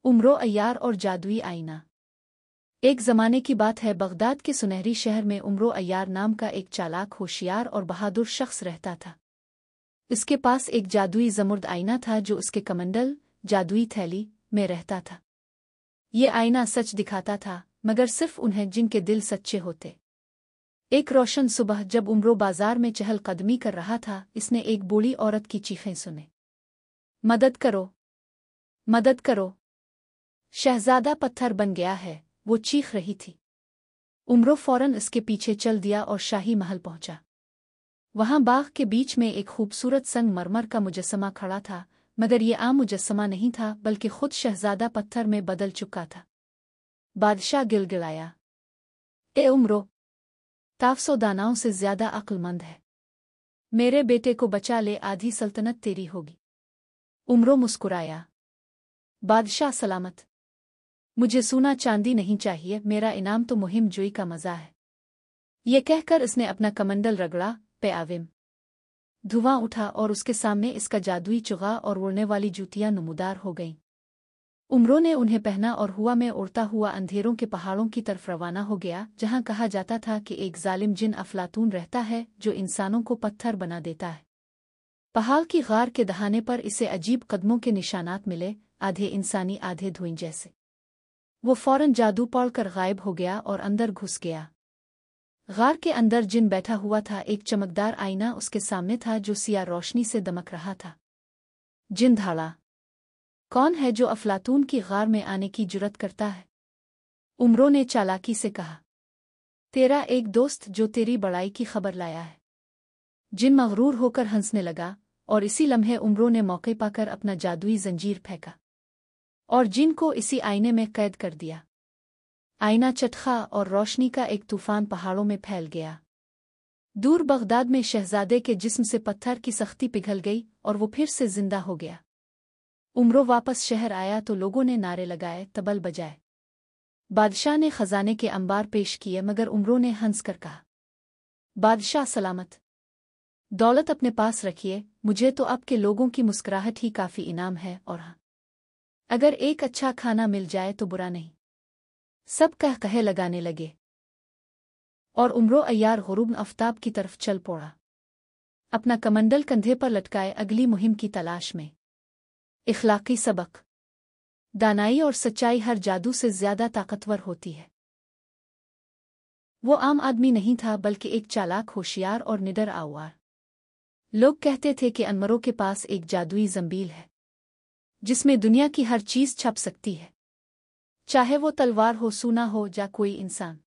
उमरो अय्यार और जादुई आईना। एक ज़माने की बात है, बगदाद के सुनहरी शहर में उमरो अय्यार नाम का एक चालाक, होशियार और बहादुर शख्स रहता था। इसके पास एक जादुई ज़मुर्द आईना था जो उसके कमंडल, जादुई थैली, में रहता था। ये आईना सच दिखाता था, मगर सिर्फ उन्हें जिनके दिल सच्चे होते। एक रोशन सुबह जब उमरो बाजार में चहलकदमी कर रहा था, इसने एक बूढ़ी औरत की चीखें सुने। मदद करो, मदद करो, शहजादा पत्थर बन गया है, वो चीख रही थी। उमरो फौरन इसके पीछे चल दिया और शाही महल पहुंचा। वहां बाग के बीच में एक खूबसूरत संगमरमर का मुजस्समा खड़ा था, मगर ये आम मुजस्समा नहीं था, बल्कि खुद शहजादा पत्थर में बदल चुका था। बादशाह गिलगिलाया, ए उमरो, ताफसो दानाओं से ज्यादा अक्लमंद है। मेरे बेटे को बचा ले, आधी सल्तनत तेरी होगी। उमरो मुस्कुराया, बादशाह सलामत। मुझे सोना चांदी नहीं चाहिए, मेरा इनाम तो मुहिम जोई का मजा है। ये कहकर इसने अपना कमंडल रगड़ा, पे आविम। धुआं उठा और उसके सामने इसका जादुई चुगा और उड़ने वाली जूतियां नमूदार हो गईं। उमरो ने उन्हें पहना और हुआ में उड़ता हुआ अंधेरों के पहाड़ों की तरफ रवाना हो गया, जहां कहा जाता था कि एक जालिम जिन अफलातून रहता है जो इंसानों को पत्थर बना देता है। पहाड़ की गार के दहाने पर इसे अजीब कदमों के निशानात मिले, आधे इंसानी आधे धुएं जैसे। वो फौरन जादू पढ़कर गायब हो गया और अंदर घुस गया। गार के अंदर जिन बैठा हुआ था, एक चमकदार आईना उसके सामने था जो सिया रोशनी से दमक रहा था। जिन धाड़ा, कौन है जो अफलातून की गार में आने की जुर्रत करता है? उमरो ने चालाकी से कहा, तेरा एक दोस्त जो तेरी बड़ाई की खबर लाया है। जिन मगरूर होकर हंसने लगा और इसी लम्हे उमरो ने मौके पाकर अपना जादुई जंजीर फेंका और जिन को इसी आईने में कैद कर दिया। आईना चटखा और रोशनी का एक तूफान पहाड़ों में फैल गया। दूर बगदाद में शहजादे के जिस्म से पत्थर की सख्ती पिघल गई और वो फिर से जिंदा हो गया। उमरो वापस शहर आया तो लोगों ने नारे लगाए, तबल बजाए। बादशाह ने खजाने के अंबार पेश किए, मगर उमरो ने हंसकर कहा, बादशाह सलामत। दौलत अपने पास रखिए, मुझे तो आपके लोगों की मुस्कुराहट ही काफी इनाम है, और हाँ, अगर एक अच्छा खाना मिल जाए तो बुरा नहीं। सब कह कहे लगाने लगे और उमरो अय्यार गुरूब आफ्ताब की तरफ चल पड़ा, अपना कमंडल कंधे पर लटकाए अगली मुहिम की तलाश में। इखलाकी सबक, दानाई और सच्चाई हर जादू से ज्यादा ताकतवर होती है। वो आम आदमी नहीं था, बल्कि एक चालाक, होशियार और निडर आवार। लोग कहते थे कि अनमरों के पास एक जादुई जंबील है जिसमें दुनिया की हर चीज छप सकती है, चाहे वो तलवार हो, सूना हो या कोई इंसान।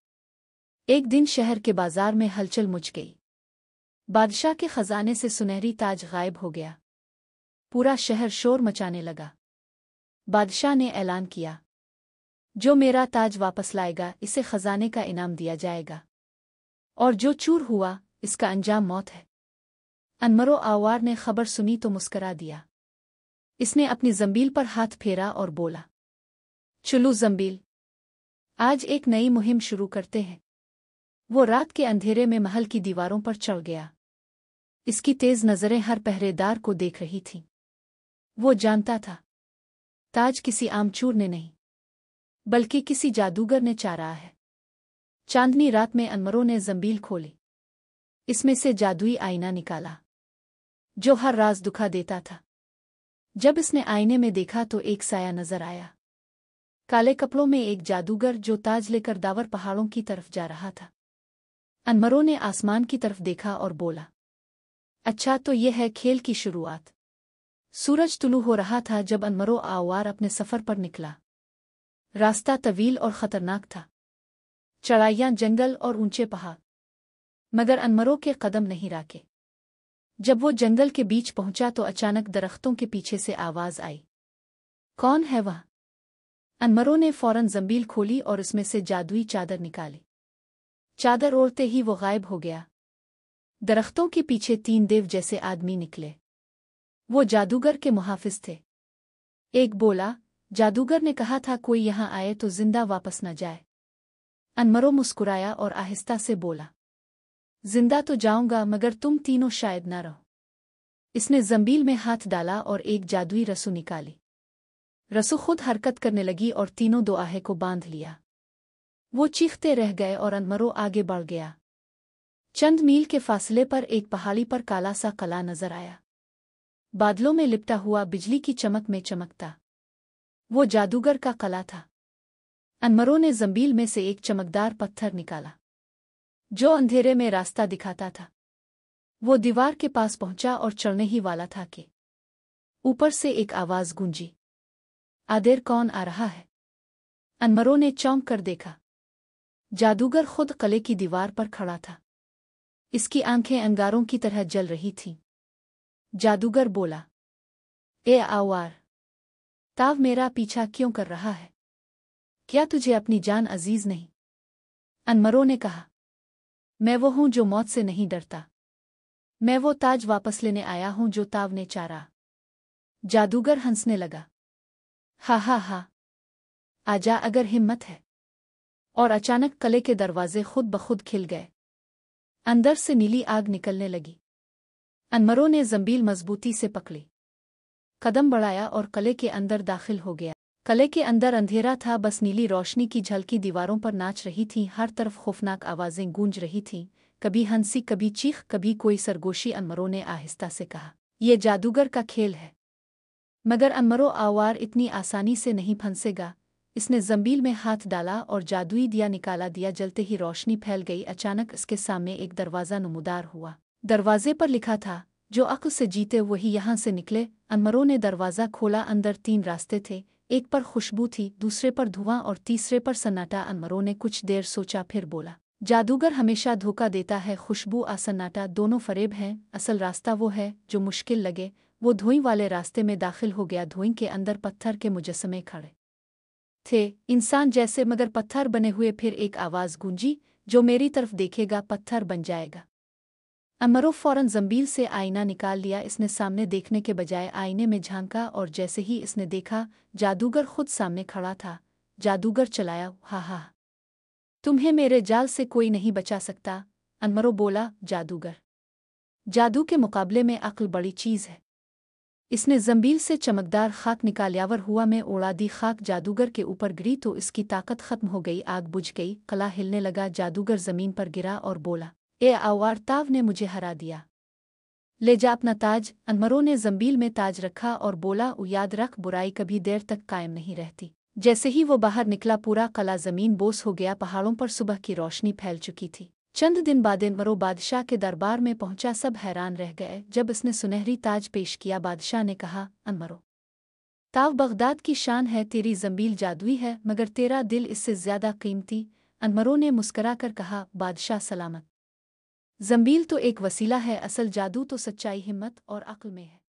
एक दिन शहर के बाजार में हलचल मच गई। बादशाह के खजाने से सुनहरी ताज गायब हो गया। पूरा शहर शोर मचाने लगा। बादशाह ने ऐलान किया, जो मेरा ताज वापस लाएगा, इसे खजाने का इनाम दिया जाएगा, और जो चूर हुआ, इसका अंजाम मौत है। अनमरो आवार ने खबर सुनी तो मुस्करा दिया। इसने अपनी जंबील पर हाथ फेरा और बोला, चलो जंबील, आज एक नई मुहिम शुरू करते हैं। वो रात के अंधेरे में महल की दीवारों पर चढ़ गया। इसकी तेज नजरें हर पहरेदार को देख रही थीं। वो जानता था, ताज किसी आम चूर ने नहीं, बल्कि किसी जादूगर ने चारा है। चांदनी रात में अनमरों ने जंबील खोली। इसमें से जादुई आईना निकाला जो हर राज दुखा देता था। जब इसने आईने में देखा तो एक साया नजर आया, काले कपड़ों में एक जादूगर जो ताज लेकर दावर पहाड़ों की तरफ जा रहा था। अनमरों ने आसमान की तरफ देखा और बोला, अच्छा, तो ये है खेल की शुरुआत। सूरज तुलू हो रहा था जब अनमरो आवार अपने सफर पर निकला। रास्ता तवील और खतरनाक था, चढ़ाइयां, जंगल और ऊंचे पहाड़, मगर अनमरो के कदम नहीं राके। जब वो जंगल के बीच पहुंचा तो अचानक दरख्तों के पीछे से आवाज आई, कौन है वह? अनमरो ने फौरन जंबील खोली और उसमें से जादुई चादर निकाली। चादर ओढ़ते ही वो गायब हो गया। दरख्तों के पीछे 3 देव जैसे आदमी निकले। वो जादूगर के मुहाफिज थे। एक बोला, जादूगर ने कहा था कोई यहां आए तो जिंदा वापस न जाए। अनमरो मुस्कुराया और आहिस्ता से बोला, जिंदा तो जाऊंगा, मगर तुम तीनों शायद न रहो। इसने जंबील में हाथ डाला और एक जादुई रस्सू निकाली। रसू खुद हरकत करने लगी और तीनों दुआहे को बांध लिया। वो चीखते रह गए और अनमरो आगे बढ़ गया। चंद मील के फासले पर एक पहाड़ी पर काला सा कला नजर आया, बादलों में लिपटा हुआ, बिजली की चमक में चमकता। वो जादूगर का कला था। अनमरो ने जंबील में से एक चमकदार पत्थर निकाला जो अंधेरे में रास्ता दिखाता था। वो दीवार के पास पहुंचा और चढ़ने ही वाला था कि ऊपर से एक आवाज गूंजी, आदेर कौन आ रहा है? अनमरो ने चौंक कर देखा। जादूगर खुद किले की दीवार पर खड़ा था। इसकी आंखें अंगारों की तरह जल रही थीं। जादूगर बोला, ए आवार, ताव मेरा पीछा क्यों कर रहा है? क्या तुझे अपनी जान अजीज नहीं? अनमरो ने कहा, मैं वो हूं जो मौत से नहीं डरता। मैं वो ताज वापस लेने आया हूं जो ताव ने चारा। जादूगर हंसने लगा, हा हा हा, आजा अगर हिम्मत है। और अचानक किले के दरवाजे खुद बखुद खिल गए। अंदर से नीली आग निकलने लगी। अनमरो ने जंबील मजबूती से पकड़ी, कदम बढ़ाया और किले के अंदर दाखिल हो गया। किले के अंदर अंधेरा था, बस नीली रोशनी की झलकी दीवारों पर नाच रही थी। हर तरफ खौफनाक आवाजें गूंज रही थीं, कभी हंसी, कभी चीख, कभी कोई सरगोशी। अनमरो ने आहिस्ता से कहा, यह जादूगर का खेल है, मगर अनमरो आवार इतनी आसानी से नहीं फंसेगा। इसने जंबील में हाथ डाला और जादुई दिया निकाला। दिया जलते ही रोशनी फैल गई। अचानक इसके सामने एक दरवाज़ा नमूदार हुआ। दरवाजे पर लिखा था, जो अक्ल से जीते वही यहाँ से निकले। अनमरो ने दरवाज़ा खोला। अंदर 3 रास्ते थे, एक पर खुशबू थी, दूसरे पर धुआं और तीसरे पर सन्नाटा। अनमरो ने कुछ देर सोचा, फिर बोला, जादूगर हमेशा धोखा देता है। खुशबू और सन्नाटा दोनों फरेब हैं। असल रास्ता वो है जो मुश्किल लगे। वो धुएं वाले रास्ते में दाखिल हो गया। धुएं के अंदर पत्थर के मुजस्समे खड़े थे, इंसान जैसे मगर पत्थर बने हुए। फिर एक आवाज़ गूंजी, जो मेरी तरफ देखेगा पत्थर बन जाएगा। अनमरो फौरन जंबील से आईना निकाल लिया। इसने सामने देखने के बजाय आईने में झांका और जैसे ही इसने देखा, जादूगर खुद सामने खड़ा था। जादूगर चलाया, हा हा, तुम्हें मेरे जाल से कोई नहीं बचा सकता। अनमरो बोला, जादूगर, जादू के मुकाबले में अक्ल बड़ी चीज़ है। इसने जंबील से चमकदार खाक निकाल्यावर हुआ में उड़ा दी। खाक जादूगर के ऊपर गिरी तो इसकी ताकत खत्म हो गई। आग बुझ गई, कला हिलने लगा। जादूगर जमीन पर गिरा और बोला, ए आवार, ताव ने मुझे हरा दिया, ले जा अपना ताज। अनमरो ने जंबील में ताज रखा और बोला, याद रख, बुराई कभी देर तक कायम नहीं रहती। जैसे ही वो बाहर निकला, पूरा कला जमीन बोस हो गया। पहाड़ों पर सुबह की रोशनी फैल चुकी थी। चंद दिन बाद अनमरो बादशाह के दरबार में पहुंचा। सब हैरान रह गए जब इसने सुनहरी ताज पेश किया। बादशाह ने कहा, अनमरो, ताव बगदाद की शान है। तेरी जंबील जादुई है, मगर तेरा दिल इससे ज्यादा कीमती। अनमरो ने मुस्करा कर कहा, बादशाह सलामत। जंबील तो एक वसीला है, असल जादू तो सच्चाई, हिम्मत और अक्ल में है।